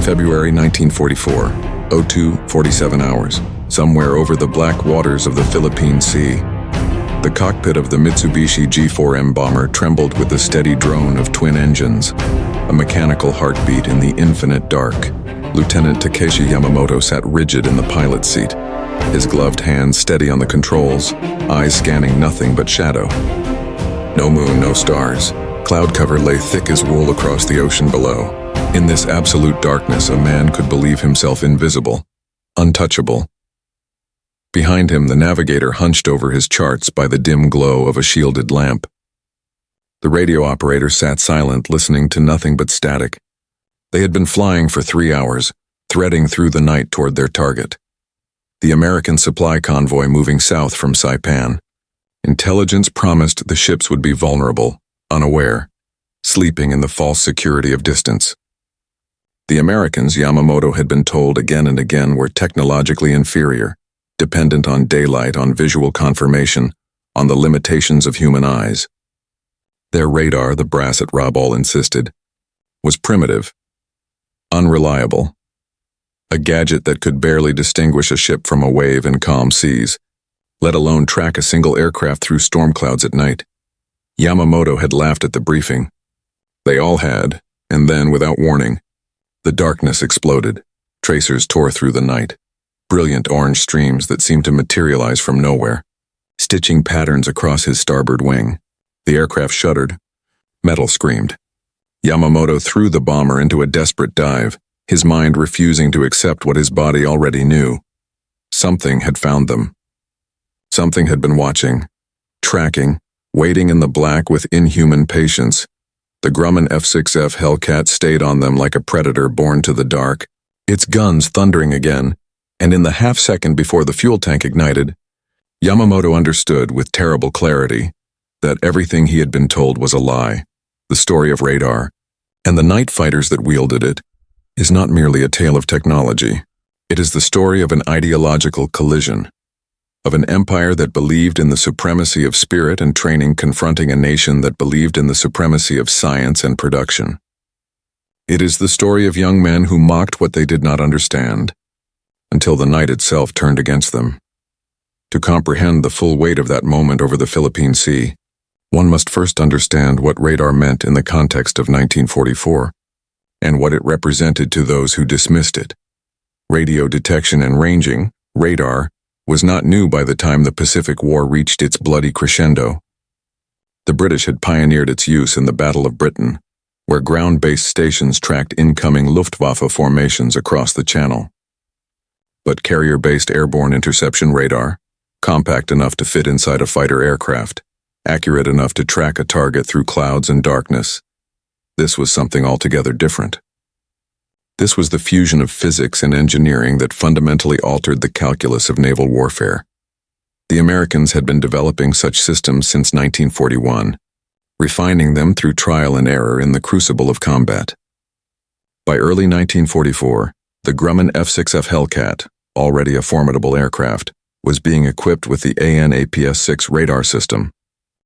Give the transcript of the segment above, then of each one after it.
February 1944, 02:47 hours, somewhere over the black waters of the Philippine Sea. The cockpit of the Mitsubishi G4M bomber trembled with the steady drone of twin engines, a mechanical heartbeat in the infinite dark. Lieutenant Takeshi Yamamoto sat rigid in the pilot's seat, his gloved hands steady on the controls, eyes scanning nothing but shadow. No moon, no stars. Cloud cover lay thick as wool across the ocean below. In this absolute darkness, a man could believe himself invisible, untouchable. Behind him, the navigator hunched over his charts by the dim glow of a shielded lamp. The radio operator sat silent, listening to nothing but static. They had been flying for 3 hours, threading through the night toward their target. The American supply convoy moving south from Saipan. Intelligence promised the ships would be vulnerable, unaware, sleeping in the false security of distance. The Americans, Yamamoto had been told again and again, were technologically inferior, dependent on daylight, on visual confirmation, on the limitations of human eyes. Their radar, the brass at Rabaul insisted, was primitive, unreliable, a gadget that could barely distinguish a ship from a wave in calm seas, let alone track a single aircraft through storm clouds at night. Yamamoto had laughed at the briefing. They all had, and then, without warning, the darkness exploded. Tracers tore through the night, brilliant orange streams that seemed to materialize from nowhere, stitching patterns across his starboard wing. The aircraft shuddered. Metal screamed. Yamamoto threw the bomber into a desperate dive, his mind refusing to accept what his body already knew. Something had found them. Something had been watching, tracking, waiting in the black with inhuman patience. The Grumman F6F Hellcat stayed on them like a predator born to the dark, its guns thundering again, and in the half-second before the fuel tank ignited, Yamamoto understood with terrible clarity that everything he had been told was a lie. The story of radar, and the night fighters that wielded it, is not merely a tale of technology. It is the story of an ideological collision, of an empire that believed in the supremacy of spirit and training confronting a nation that believed in the supremacy of science and production. It is the story of young men who mocked what they did not understand, until the night itself turned against them. To comprehend the full weight of that moment over the Philippine Sea, one must first understand what radar meant in the context of 1944, and what it represented to those who dismissed it. Radio detection and ranging, radar, was not new by the time the Pacific War reached its bloody crescendo. The British had pioneered its use in the Battle of Britain, where ground-based stations tracked incoming Luftwaffe formations across the Channel. But carrier-based airborne interception radar, compact enough to fit inside a fighter aircraft, accurate enough to track a target through clouds and darkness, this was something altogether different. This was the fusion of physics and engineering that fundamentally altered the calculus of naval warfare. The Americans had been developing such systems since 1941, refining them through trial and error in the crucible of combat. By early 1944, the Grumman F6F Hellcat, already a formidable aircraft, was being equipped with the AN/APS-6 radar system,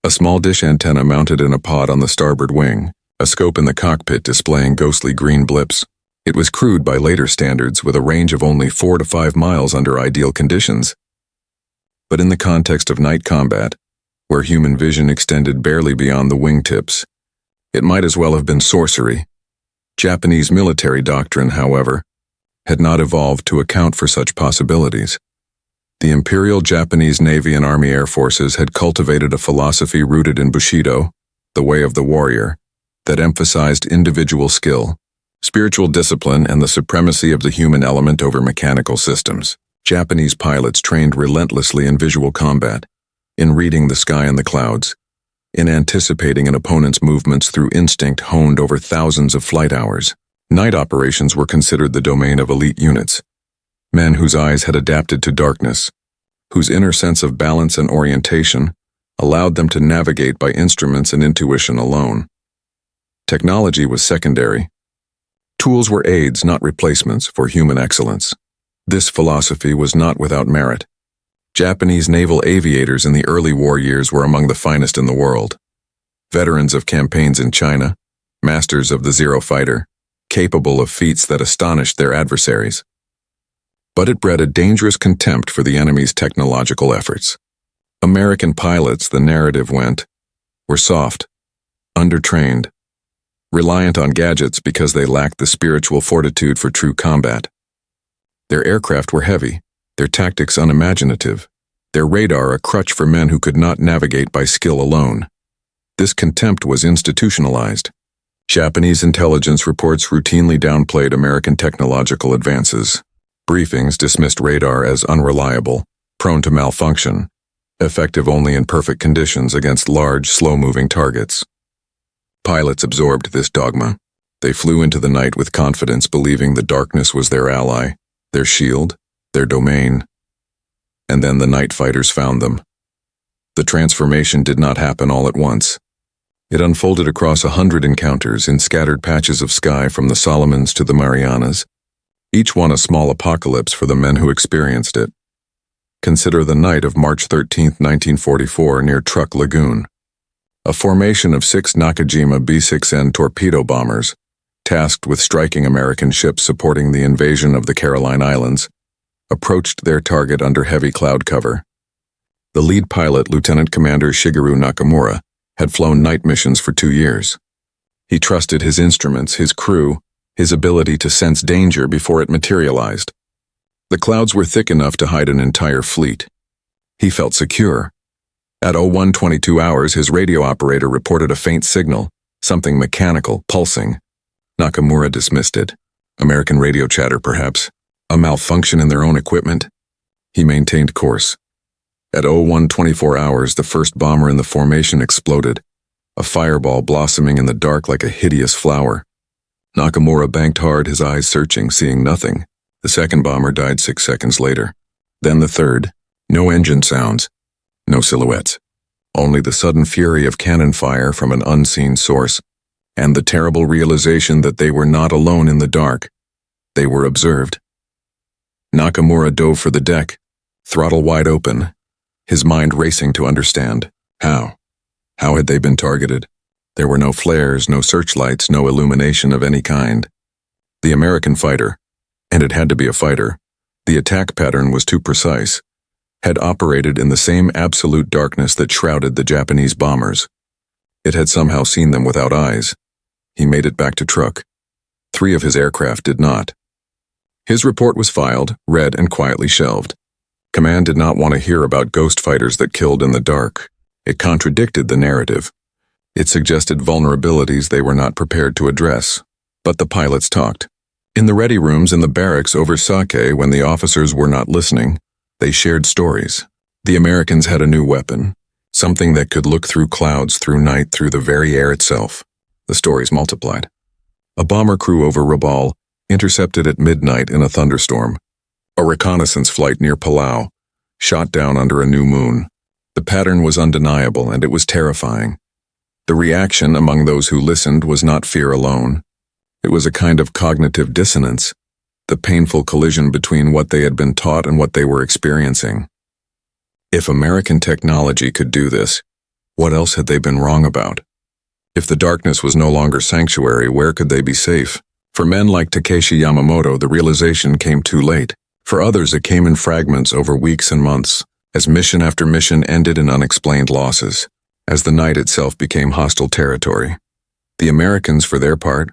a small dish antenna mounted in a pod on the starboard wing, a scope in the cockpit displaying ghostly green blips. It was crude by later standards, with a range of only 4 to 5 miles under ideal conditions. But in the context of night combat, where human vision extended barely beyond the wingtips, it might as well have been sorcery. Japanese military doctrine, however, had not evolved to account for such possibilities. The Imperial Japanese Navy and Army Air Forces had cultivated a philosophy rooted in Bushido, the way of the warrior, that emphasized individual skill, spiritual discipline, and the supremacy of the human element over mechanical systems. Japanese pilots trained relentlessly in visual combat, in reading the sky and the clouds, in anticipating an opponent's movements through instinct honed over thousands of flight hours. Night operations were considered the domain of elite units, men whose eyes had adapted to darkness, whose inner sense of balance and orientation allowed them to navigate by instruments and intuition alone. Technology was secondary. Tools were aids, not replacements, for human excellence. This philosophy was not without merit. Japanese naval aviators in the early war years were among the finest in the world. Veterans of campaigns in China, masters of the Zero fighter, capable of feats that astonished their adversaries. But it bred a dangerous contempt for the enemy's technological efforts. American pilots, the narrative went, were soft, undertrained, reliant on gadgets because they lacked the spiritual fortitude for true combat. Their aircraft were heavy, their tactics unimaginative, their radar a crutch for men who could not navigate by skill alone. This contempt was institutionalized. Japanese intelligence reports routinely downplayed American technological advances. Briefings dismissed radar as unreliable, prone to malfunction, effective only in perfect conditions against large, slow-moving targets. Pilots absorbed this dogma. They flew into the night with confidence, believing the darkness was their ally, their shield, their domain. And then the night fighters found them. The transformation did not happen all at once. It unfolded across 100 encounters in scattered patches of sky from the Solomons to the Marianas, each one a small apocalypse for the men who experienced it. Consider the night of March 13, 1944, near Truck Lagoon. A formation of 6 Nakajima B-6N torpedo bombers, tasked with striking American ships supporting the invasion of the Caroline Islands, approached their target under heavy cloud cover. The lead pilot, Lieutenant Commander Shigeru Nakamura, had flown night missions for 2 years. He trusted his instruments, his crew, his ability to sense danger before it materialized. The clouds were thick enough to hide an entire fleet. He felt secure. At 01:22 hours, his radio operator reported a faint signal, something mechanical, pulsing. Nakamura dismissed it. American radio chatter, perhaps. A malfunction in their own equipment. He maintained course. At 01:24 hours, the first bomber in the formation exploded, a fireball blossoming in the dark like a hideous flower. Nakamura banked hard, his eyes searching, seeing nothing. The second bomber died 6 seconds later. Then the third. No engine sounds. No silhouettes. Only the sudden fury of cannon fire from an unseen source, and the terrible realization that they were not alone in the dark. They were observed. Nakamura dove for the deck, throttle wide open, his mind racing to understand. How? How had they been targeted? There were no flares, no searchlights, no illumination of any kind. The American fighter, and it had to be a fighter, the attack pattern was too precise, had operated in the same absolute darkness that shrouded the Japanese bombers. It had somehow seen them without eyes. He made it back to Truk. 3 of his aircraft did not. His report was filed, read, and quietly shelved. Command did not want to hear about ghost fighters that killed in the dark. It contradicted the narrative. It suggested vulnerabilities they were not prepared to address. But the pilots talked. In the ready rooms in the barracks over sake, when the officers were not listening, they shared stories. The Americans had a new weapon, something that could look through clouds, through night, through the very air itself. The stories multiplied. A bomber crew over Rabaul, intercepted at midnight in a thunderstorm. A reconnaissance flight near Palau, shot down under a new moon. The pattern was undeniable, and it was terrifying. The reaction among those who listened was not fear alone. It was a kind of cognitive dissonance, the painful collision between what they had been taught and what they were experiencing. If American technology could do this, what else had they been wrong about? If the darkness was no longer sanctuary, where could they be safe? For men like Takeshi Yamamoto, the realization came too late. For others, it came in fragments over weeks and months, as mission after mission ended in unexplained losses, as the night itself became hostile territory. The Americans, for their part,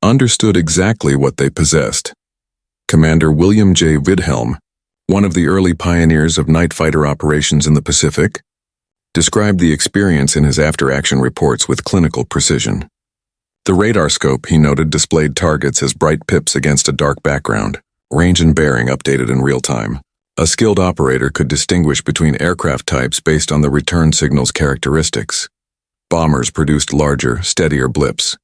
understood exactly what they possessed. Commander William J. Vidhelm, one of the early pioneers of night fighter operations in the Pacific, described the experience in his after-action reports with clinical precision. The radar scope, he noted, displayed targets as bright pips against a dark background, range and bearing updated in real time. A skilled operator could distinguish between aircraft types based on the return signal's characteristics. Bombers produced larger, steadier blips.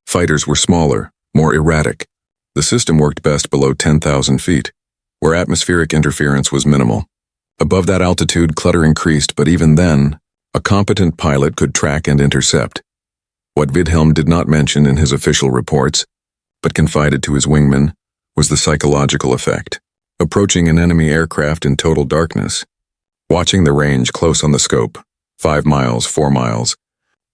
Fighters were smaller, more erratic. The system worked best below 10,000 feet, where atmospheric interference was minimal. Above that altitude, clutter increased, but even then, a competent pilot could track and intercept. What Vidhelm did not mention in his official reports, but confided to his wingman, was the psychological effect. Approaching an enemy aircraft in total darkness, watching the range close on the scope, 5 miles, 4 miles,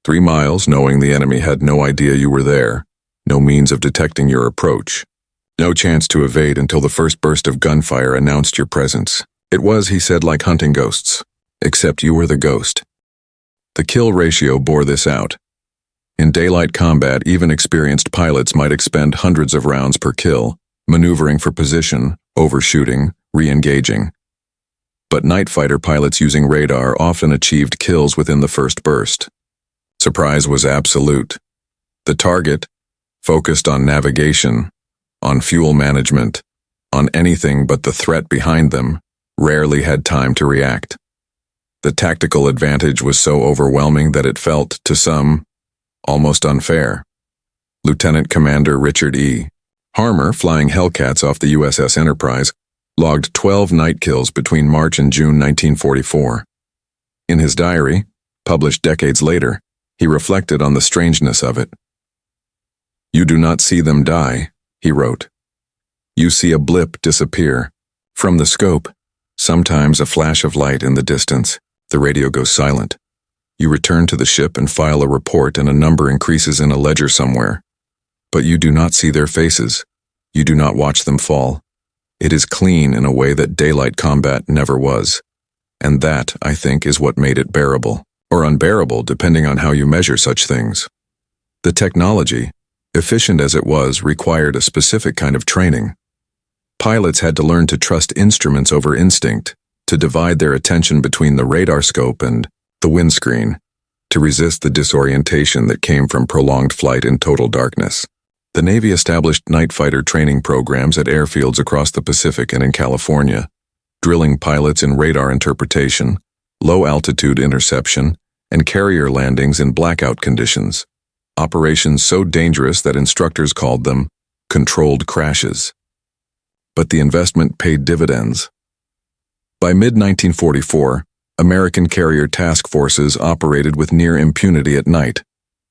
3 miles, knowing the enemy had no idea you were there, no means of detecting your approach. No chance to evade until the first burst of gunfire announced your presence. It was, he said, like hunting ghosts, except you were the ghost. The kill ratio bore this out. In daylight combat, even experienced pilots might expend hundreds of rounds per kill, maneuvering for position, overshooting, re-engaging. But night fighter pilots using radar often achieved kills within the first burst. Surprise was absolute. The target, focused on navigation, on fuel management, on anything but the threat behind them, rarely had time to react. The tactical advantage was so overwhelming that it felt, to some, almost unfair. Lieutenant Commander Richard E. Harmer, flying Hellcats off the USS Enterprise, logged 12 night kills between March and June 1944. In his diary, published decades later, he reflected on the strangeness of it. "You do not see them die," he wrote. "You see a blip disappear. From the scope, sometimes a flash of light in the distance, the radio goes silent. You return to the ship and file a report, and a number increases in a ledger somewhere. But you do not see their faces. You do not watch them fall. It is clean in a way that daylight combat never was. And that, I think, is what made it bearable, or unbearable depending on how you measure such things. The technology, efficient as it was, required a specific kind of training. Pilots had to learn to trust instruments over instinct, to divide their attention between the radar scope and the windscreen, to resist the disorientation that came from prolonged flight in total darkness. The Navy established night fighter training programs at airfields across the Pacific and in California, drilling pilots in radar interpretation, low-altitude interception, and carrier landings in blackout conditions, operations so dangerous that instructors called them controlled crashes. But the investment paid dividends. By mid-1944, American carrier task forces operated with near impunity at night,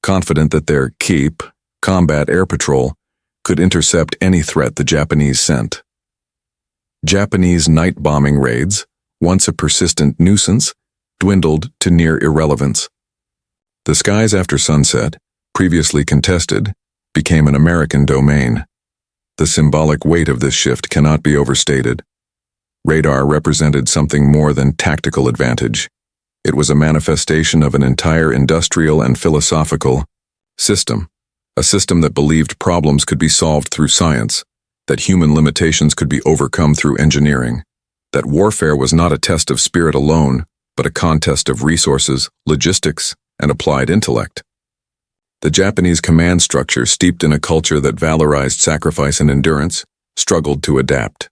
confident that their KEEP, Combat Air Patrol, could intercept any threat the Japanese sent. Japanese night bombing raids, once a persistent nuisance, dwindled to near irrelevance. The skies after sunset, previously contested, became an American domain. The symbolic weight of this shift cannot be overstated. Radar represented something more than tactical advantage. It was a manifestation of an entire industrial and philosophical system, a system that believed problems could be solved through science, that human limitations could be overcome through engineering, that warfare was not a test of spirit alone, but a contest of resources, logistics, and applied intellect. The Japanese command structure, steeped in a culture that valorized sacrifice and endurance, struggled to adapt.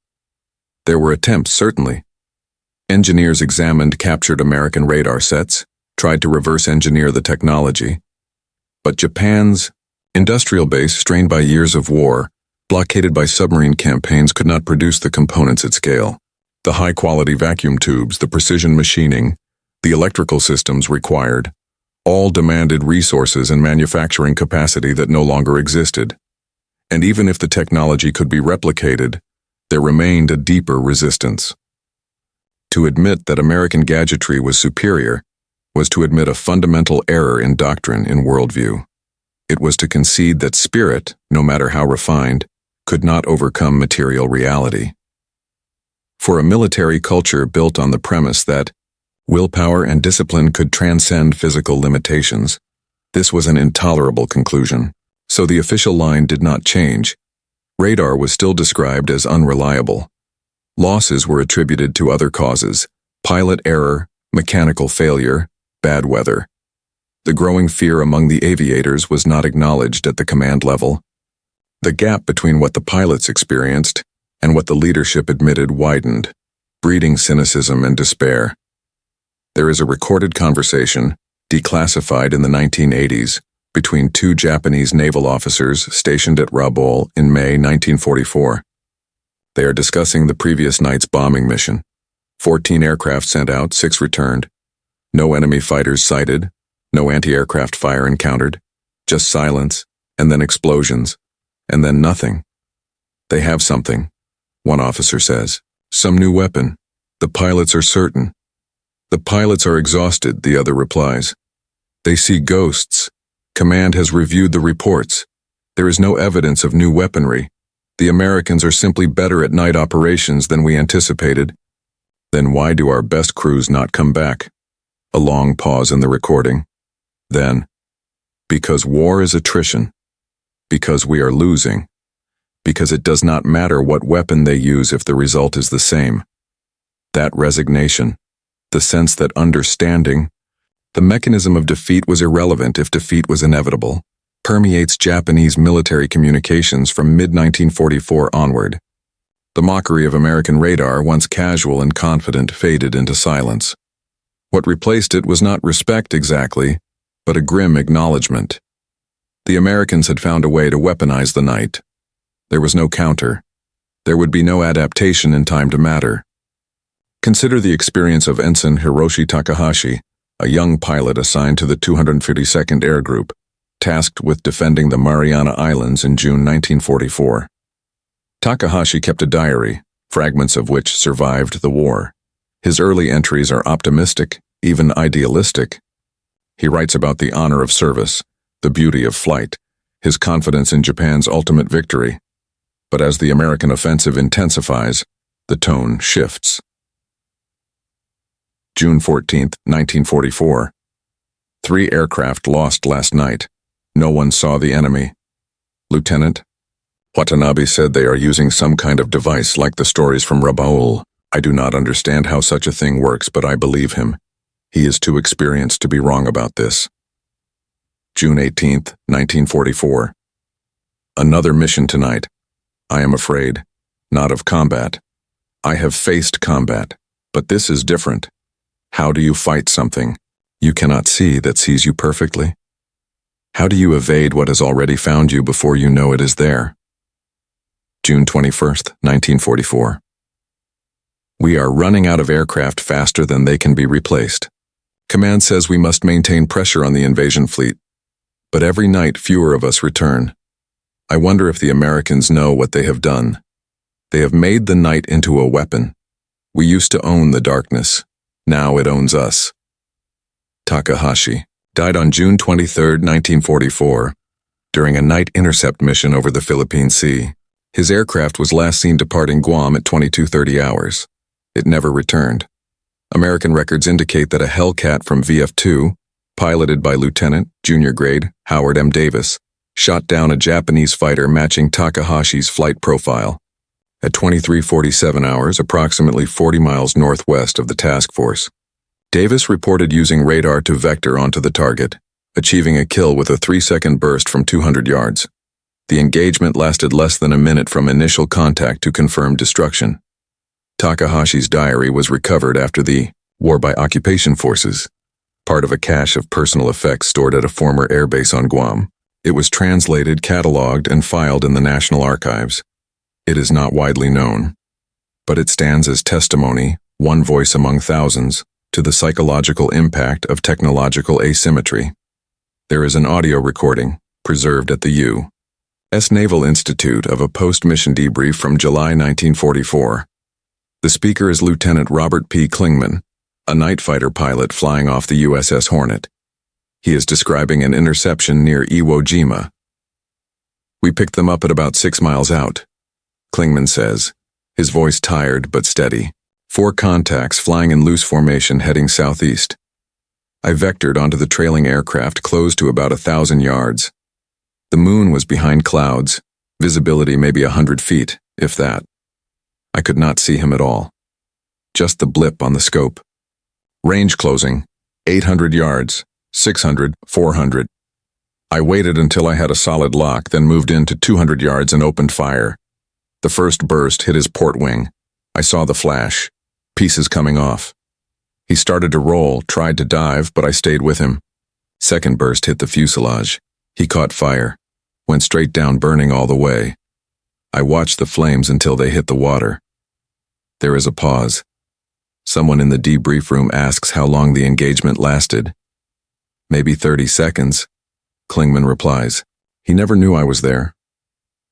There were attempts, certainly. Engineers examined captured American radar sets, tried to reverse engineer the technology. But Japan's industrial base, strained by years of war, blockaded by submarine campaigns, could not produce the components at scale. The high-quality vacuum tubes, the precision machining, the electrical systems required, all demanded resources and manufacturing capacity that no longer existed. And even if the technology could be replicated, there remained a deeper resistance. To admit that American gadgetry was superior was to admit a fundamental error in doctrine, in worldview. It was to concede that spirit, no matter how refined, could not overcome material reality. For a military culture built on the premise that willpower and discipline could transcend physical limitations, this was an intolerable conclusion. So the official line did not change. Radar was still described as unreliable. Losses were attributed to other causes: pilot error, mechanical failure, bad weather. The growing fear among the aviators was not acknowledged at the command level. The gap between what the pilots experienced and what the leadership admitted widened, breeding cynicism and despair. There is a recorded conversation, declassified in the 1980s, between two Japanese naval officers stationed at Rabaul in May 1944. They are discussing the previous night's bombing mission. 14 aircraft sent out, 6 returned. No enemy fighters sighted, no anti-aircraft fire encountered, just silence, and then explosions, and then nothing. They have something, one officer says. Some new weapon. The pilots are certain. The pilots are exhausted, the other replies. They see ghosts. Command has reviewed the reports. There is no evidence of new weaponry. The Americans are simply better at night operations than we anticipated. Then why do our best crews not come back? A long pause in the recording. Then, because war is attrition. Because we are losing. Because it does not matter what weapon they use if the result is the same. That resignation, the sense that understanding, the mechanism of defeat was irrelevant if defeat was inevitable, permeates Japanese military communications from mid-1944 onward. The mockery of American radar, once casual and confident, faded into silence. What replaced it was not respect exactly, but a grim acknowledgement. The Americans had found a way to weaponize the night. There was no counter. There would be no adaptation in time to matter. Consider the experience of Ensign Hiroshi Takahashi, a young pilot assigned to the 252nd Air Group, tasked with defending the Mariana Islands in June 1944. Takahashi kept a diary, fragments of which survived the war. His early entries are optimistic, even idealistic. He writes about the honor of service, the beauty of flight, his confidence in Japan's ultimate victory. But as the American offensive intensifies, the tone shifts. June 14, 1944. 3 aircraft lost last night. No one saw the enemy. Lieutenant Watanabe said they are using some kind of device like the stories from Rabaul. I do not understand how such a thing works, but I believe him. He is too experienced to be wrong about this. June 18, 1944. Another mission tonight. I am afraid. Not of combat. I have faced combat, but this is different. How do you fight something you cannot see that sees you perfectly? How do you evade what has already found you before you know it is there? June 21st, 1944. We are running out of aircraft faster than they can be replaced. Command says we must maintain pressure on the invasion fleet, but every night fewer of us return. I wonder if the Americans know what they have done. They have made the night into a weapon. We used to own the darkness. Now it owns us. Takahashi died on June 23, 1944, during a night intercept mission over the Philippine Sea. His aircraft was last seen departing Guam at 22:30 hours. It never returned. American records indicate that a Hellcat from VF2, piloted by Lieutenant, junior grade, Howard M. Davis, shot down a Japanese fighter matching Takahashi's flight profile. At 23:47 hours, approximately 40 miles northwest of the task force. Davis reported using radar to vector onto the target, achieving a kill with a 3-second burst from 200 yards. The engagement lasted less than a minute from initial contact to confirmed destruction. Takahashi's diary was recovered after the war by occupation forces, part of a cache of personal effects stored at a former airbase on Guam. It was translated, cataloged, and filed in the National Archives. It is not widely known, but it stands as testimony, one voice among thousands, to the psychological impact of technological asymmetry. There is an audio recording, preserved at the U.S. Naval Institute, of a post-mission debrief from July 1944. The speaker is Lieutenant Robert P. Klingman, a night fighter pilot flying off the USS Hornet. He is describing an interception near Iwo Jima. We picked them up at about 6 miles out, Klingman says, his voice tired but steady. 4 contacts flying in loose formation heading southeast. I vectored onto the trailing aircraft close to about 1,000 yards. The moon was behind clouds, visibility maybe 100 feet, if that. I could not see him at all. Just the blip on the scope. Range closing, 800 yards, 600, 400. I waited until I had a solid lock, then moved into 200 yards and opened fire. The first burst hit his port wing. I saw the flash, pieces coming off. He started to roll, tried to dive, but I stayed with him. Second burst hit the fuselage. He caught fire, went straight down, burning all the way. I watched the flames until they hit the water. There is a pause. Someone in the debrief room asks how long the engagement lasted. Maybe 30 seconds, Klingman replies. He never knew I was there.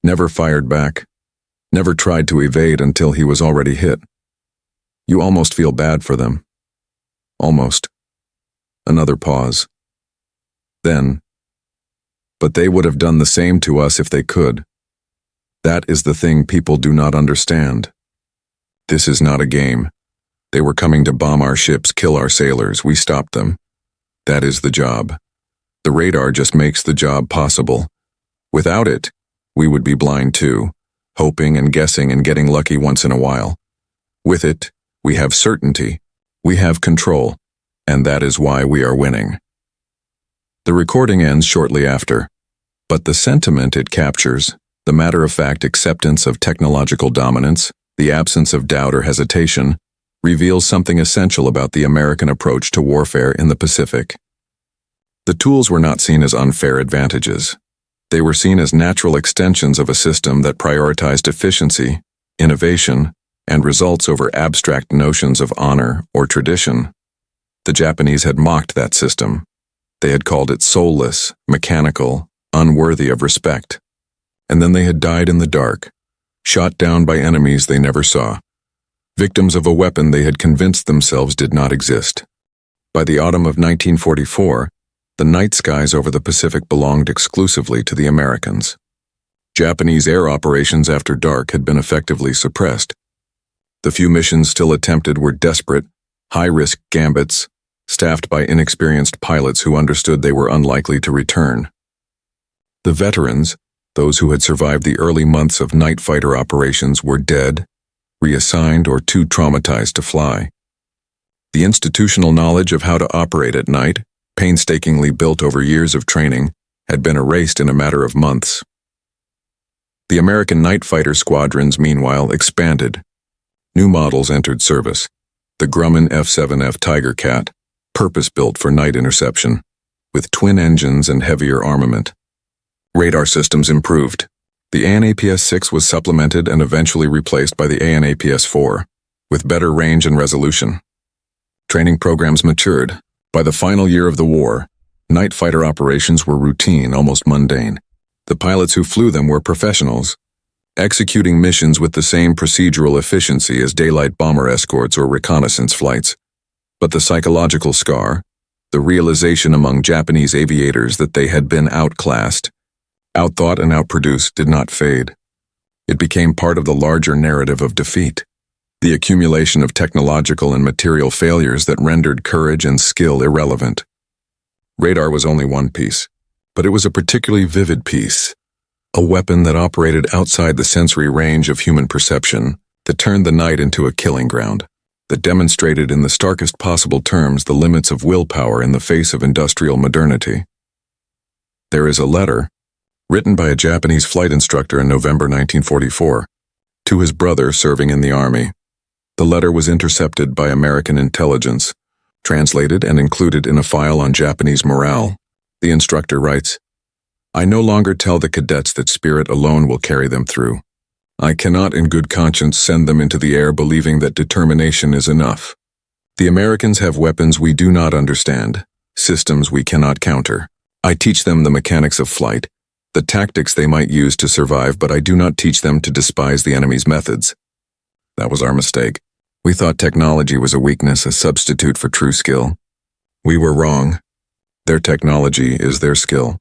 Never fired back. Never tried to evade until he was already hit. You almost feel bad for them. Almost. Another pause. Then, But they would have done the same to us if they could. That is the thing people do not understand. This is not a game. They were coming to bomb our ships, kill our sailors. We stopped them. That is the job. The radar just makes the job possible. Without it, we would be blind too, hoping and guessing and getting lucky once in a while. With it, we have certainty. We have control. And that is why we are winning. The recording ends shortly after, but the sentiment it captures, the matter-of-fact acceptance of technological dominance, the absence of doubt or hesitation, reveals something essential about the American approach to warfare in the Pacific. The tools were not seen as unfair advantages. They were seen as natural extensions of a system that prioritized efficiency, innovation, and results over abstract notions of honor or tradition. The Japanese had mocked that system. They had called it soulless, mechanical, unworthy of respect. And then they had died in the dark, shot down by enemies they never saw, victims of a weapon they had convinced themselves did not exist. By the autumn of 1944, the night skies over the Pacific belonged exclusively to the Americans. Japanese air operations after dark had been effectively suppressed. The few missions still attempted were desperate, high-risk gambits, staffed by inexperienced pilots who understood they were unlikely to return. The veterans, those who had survived the early months of night fighter operations, were dead, reassigned, or too traumatized to fly. The institutional knowledge of how to operate at night, painstakingly built over years of training, had been erased in a matter of months. The American night fighter squadrons, meanwhile, expanded. New models entered service. The Grumman F6F Hellcat, purpose-built for night interception, with twin engines and heavier armament. Radar systems improved. The AN/APS-6 was supplemented and eventually replaced by the AN/APS-4, with better range and resolution. Training programs matured. By the final year of the war, night fighter operations were routine, almost mundane. The pilots who flew them were professionals, executing missions with the same procedural efficiency as daylight bomber escorts or reconnaissance flights. But the psychological scar, the realization among Japanese aviators that they had been outclassed, outthought and outproduced, did not fade. It became part of the larger narrative of defeat, the accumulation of technological and material failures that rendered courage and skill irrelevant. Radar was only one piece, but it was a particularly vivid piece, a weapon that operated outside the sensory range of human perception, that turned the night into a killing ground, that demonstrated in the starkest possible terms the limits of willpower in the face of industrial modernity. There is a letter, written by a Japanese flight instructor in November 1944, to his brother serving in the army. The letter was intercepted by American intelligence, translated and included in a file on Japanese morale. The instructor writes, "I no longer tell the cadets that spirit alone will carry them through. I cannot in good conscience send them into the air believing that determination is enough. The Americans have weapons we do not understand, systems we cannot counter. I teach them the mechanics of flight, the tactics they might use to survive, but I do not teach them to despise the enemy's methods." That was our mistake. We thought technology was a weakness, a substitute for true skill. We were wrong. Their technology is their skill.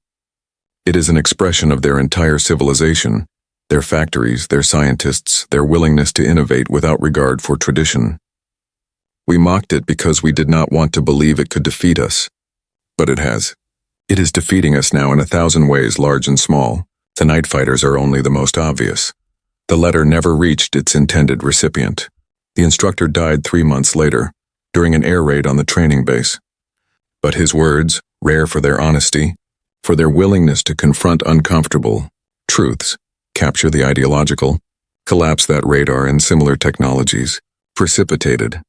It is an expression of their entire civilization, their factories, their scientists, their willingness to innovate without regard for tradition. We mocked it because we did not want to believe it could defeat us. But it has. It is defeating us now in 1,000 ways, large and small. The night fighters are only the most obvious. The letter never reached its intended recipient. The instructor died 3 months later, during an air raid on the training base. But his words, rare for their honesty, for their willingness to confront uncomfortable truths, capture the ideological, collapse that radar and similar technologies, precipitated.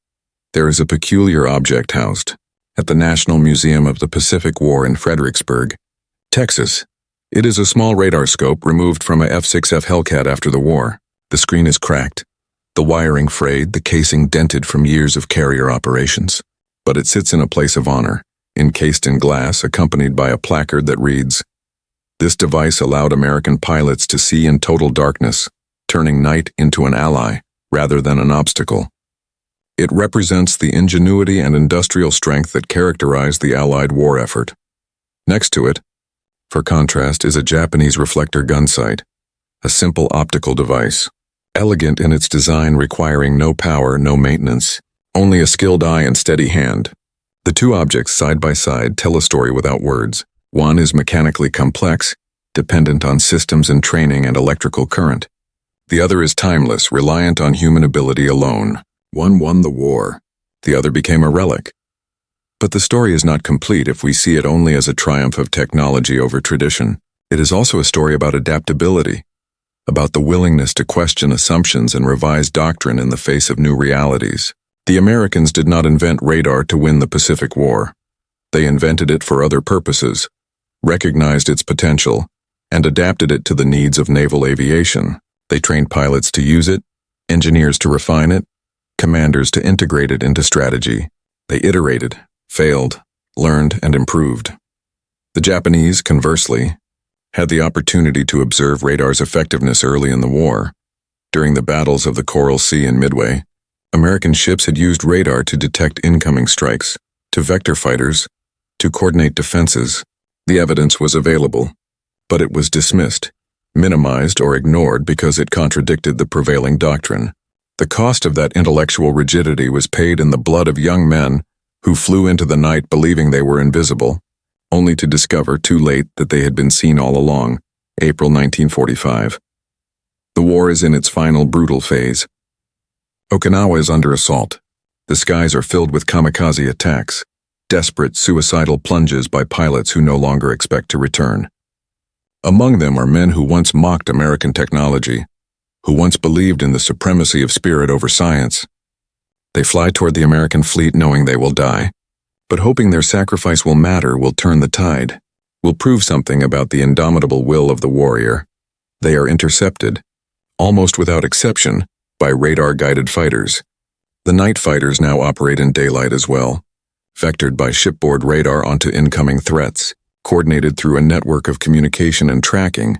There is a peculiar object housed at the National Museum of the Pacific War in Fredericksburg, Texas. It is a small radar scope removed from a F6F Hellcat after the war. The screen is cracked, the wiring frayed, the casing dented from years of carrier operations. But it sits in a place of honor, encased in glass, accompanied by a placard that reads, "This device allowed American pilots to see in total darkness, turning night into an ally rather than an obstacle." It represents the ingenuity and industrial strength that characterized the Allied war effort. Next to it, for contrast, is a Japanese reflector gun sight, a simple optical device, elegant in its design, requiring no power, no maintenance, only a skilled eye and steady hand. The two objects side by side tell a story without words. One is mechanically complex, dependent on systems and training and electrical current. The other is timeless, reliant on human ability alone. One won the war. The other became a relic. But the story is not complete if we see it only as a triumph of technology over tradition. It is also a story about adaptability, about the willingness to question assumptions and revise doctrine in the face of new realities. The Americans did not invent radar to win the Pacific War. They invented it for other purposes, recognized its potential, and adapted it to the needs of naval aviation. They trained pilots to use it, engineers to refine it, commanders to integrate it into strategy. They iterated, failed, learned, and improved. The Japanese, conversely, had the opportunity to observe radar's effectiveness early in the war. During the battles of the Coral Sea and Midway, American ships had used radar to detect incoming strikes, to vector fighters, to coordinate defenses. The evidence was available, but it was dismissed, minimized, or ignored because it contradicted the prevailing doctrine. The cost of that intellectual rigidity was paid in the blood of young men who flew into the night believing they were invisible, only to discover too late that they had been seen all along. April 1945. The war is in its final brutal phase. Okinawa is under assault. The skies are filled with kamikaze attacks, desperate suicidal plunges by pilots who no longer expect to return. Among them are men who once mocked American technology, who once believed in the supremacy of spirit over science. They fly toward the American fleet knowing they will die, but hoping their sacrifice will matter, will turn the tide, will prove something about the indomitable will of the warrior. They are intercepted, almost without exception, by radar-guided fighters. The night fighters now operate in daylight as well, vectored by shipboard radar onto incoming threats, coordinated through a network of communication and tracking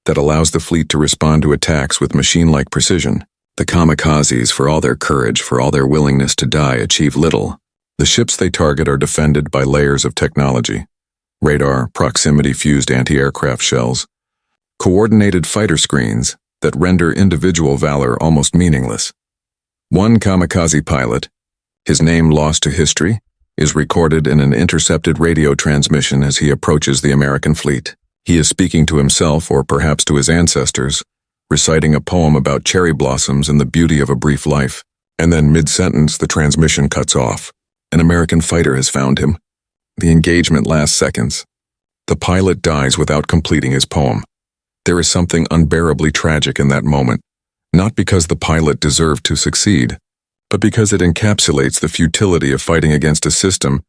that allows the fleet to respond to attacks with machine-like precision. The kamikazes, for all their courage, for all their willingness to die, achieve little. The ships they target are defended by layers of technology: radar, proximity-fused anti-aircraft shells, coordinated fighter screens that render individual valor almost meaningless. One kamikaze pilot, his name lost to history, is recorded in an intercepted radio transmission as he approaches the American fleet. He is speaking to himself, or perhaps to his ancestors, reciting a poem about cherry blossoms and the beauty of a brief life, and then mid-sentence the transmission cuts off. An American fighter has found him. The engagement lasts seconds. The pilot dies without completing his poem. There is something unbearably tragic in that moment, not because the pilot deserved to succeed, but because it encapsulates the futility of fighting against a system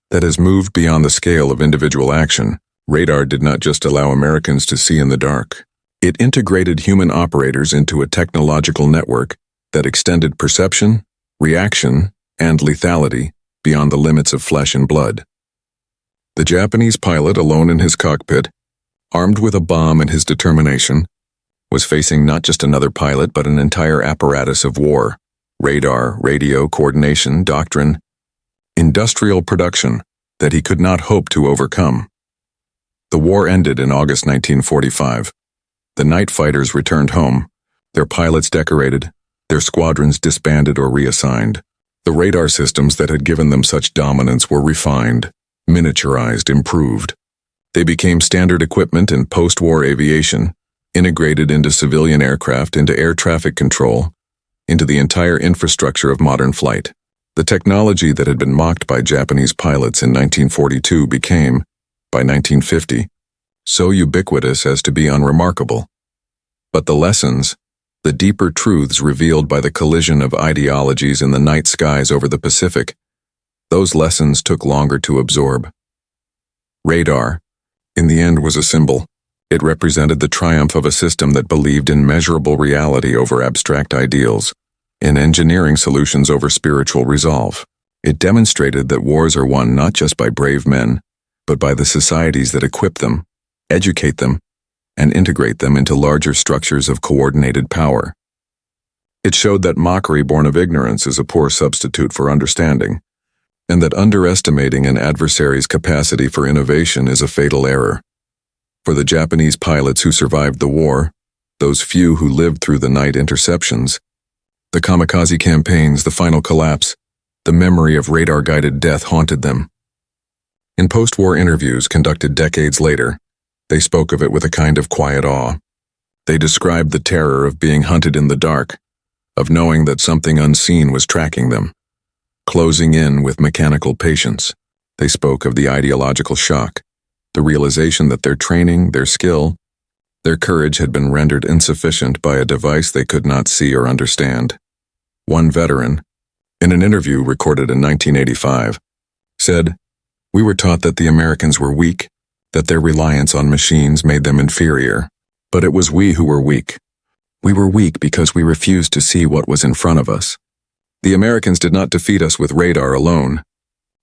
that has moved beyond the scale of individual action. Radar did not just allow Americans to see in the dark. It integrated human operators into a technological network that extended perception, reaction, and lethality beyond the limits of flesh and blood. The Japanese pilot, alone in his cockpit, armed with a bomb and his determination, was facing not just another pilot but an entire apparatus of war: radar, radio, coordination, doctrine, industrial production that he could not hope to overcome. The war ended in August 1945. The night fighters returned home, their pilots decorated, their squadrons disbanded or reassigned. The radar systems that had given them such dominance were refined, miniaturized, improved. They became standard equipment in post-war aviation, integrated into civilian aircraft, into air traffic control, into the entire infrastructure of modern flight. The technology that had been mocked by Japanese pilots in 1942 became, by 1950, so ubiquitous as to be unremarkable. But the lessons, the deeper truths revealed by the collision of ideologies in the night skies over the Pacific, those lessons took longer to absorb. Radar, in the end, was a symbol. It represented the triumph of a system that believed in measurable reality over abstract ideals, in engineering solutions over spiritual resolve. It demonstrated that wars are won not just by brave men, but by the societies that equip them, educate them, and integrate them into larger structures of coordinated power. It showed that mockery born of ignorance is a poor substitute for understanding, and that underestimating an adversary's capacity for innovation is a fatal error. For the Japanese pilots who survived the war, those few who lived through the night interceptions, the kamikaze campaigns, the final collapse, the memory of radar-guided death haunted them. In post-war interviews conducted decades later, they spoke of it with a kind of quiet awe. They described the terror of being hunted in the dark, of knowing that something unseen was tracking them, closing in with mechanical patience. They spoke of the ideological shock, the realization that their training, their skill, their courage had been rendered insufficient by a device they could not see or understand. One veteran, in an interview recorded in 1985, said, "We were taught that the Americans were weak, that their reliance on machines made them inferior. But it was we who were weak. We were weak because we refused to see what was in front of us. The Americans did not defeat us with radar alone.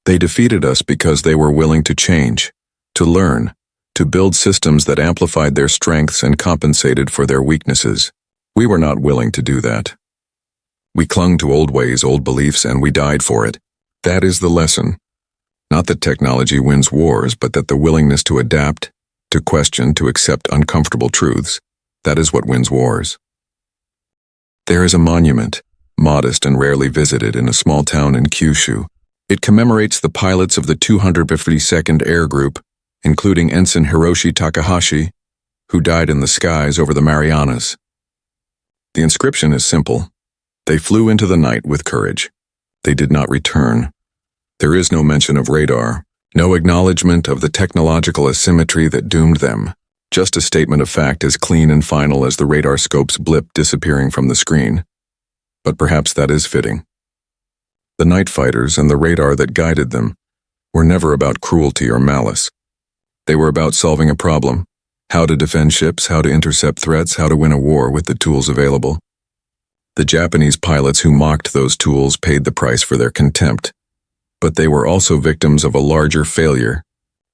They defeated us because they were willing to change, to learn, to build systems that amplified their strengths and compensated for their weaknesses. We were not willing to do that. We clung to old ways, old beliefs, and we died for it. That is the lesson. Not that technology wins wars, but that the willingness to adapt, to question, to accept uncomfortable truths, that is what wins wars." There is a monument, modest and rarely visited, in a small town in Kyushu. It commemorates the pilots of the 252nd Air Group, including Ensign Hiroshi Takahashi, who died in the skies over the Marianas. The inscription is simple. They flew into the night with courage. They did not return. There is no mention of radar, no acknowledgement of the technological asymmetry that doomed them, just a statement of fact as clean and final as the radar scope's blip disappearing from the screen. But perhaps that is fitting. The night fighters and the radar that guided them were never about cruelty or malice. They were about solving a problem, how to defend ships, how to intercept threats, how to win a war with the tools available. The Japanese pilots who mocked those tools paid the price for their contempt. But they were also victims of a larger failure,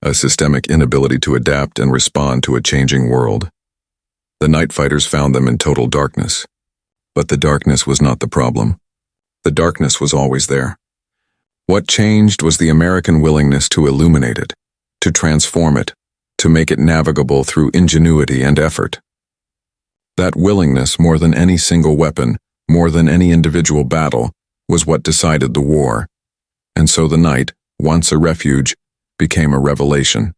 a systemic inability to adapt and respond to a changing world. The night fighters found them in total darkness. But the darkness was not the problem. The darkness was always there. What changed was the American willingness to illuminate it, to transform it, to make it navigable through ingenuity and effort. That willingness, more than any single weapon, more than any individual battle, was what decided the war. And so the night, once a refuge, became a revelation.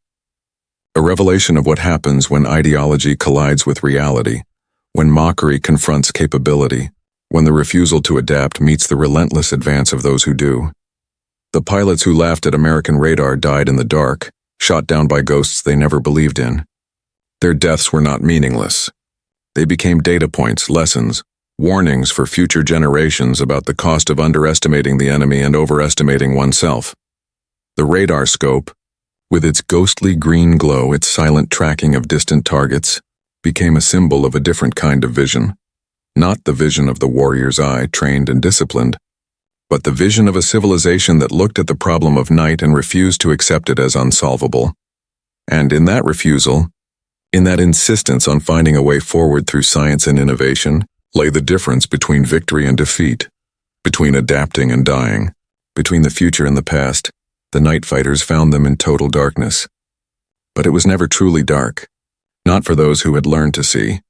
A revelation of what happens when ideology collides with reality, when mockery confronts capability, when the refusal to adapt meets the relentless advance of those who do. The pilots who laughed at American radar died in the dark, shot down by ghosts they never believed in. Their deaths were not meaningless. They became data points, lessons, warnings for future generations about the cost of underestimating the enemy and overestimating oneself. The radar scope, with its ghostly green glow, its silent tracking of distant targets, became a symbol of a different kind of vision. Not the vision of the warrior's eye, trained and disciplined, but the vision of a civilization that looked at the problem of night and refused to accept it as unsolvable. And in that refusal, in that insistence on finding a way forward through science and innovation, lay the difference between victory and defeat, between adapting and dying, between the future and the past. The night fighters found them in total darkness. But it was never truly dark, not for those who had learned to see.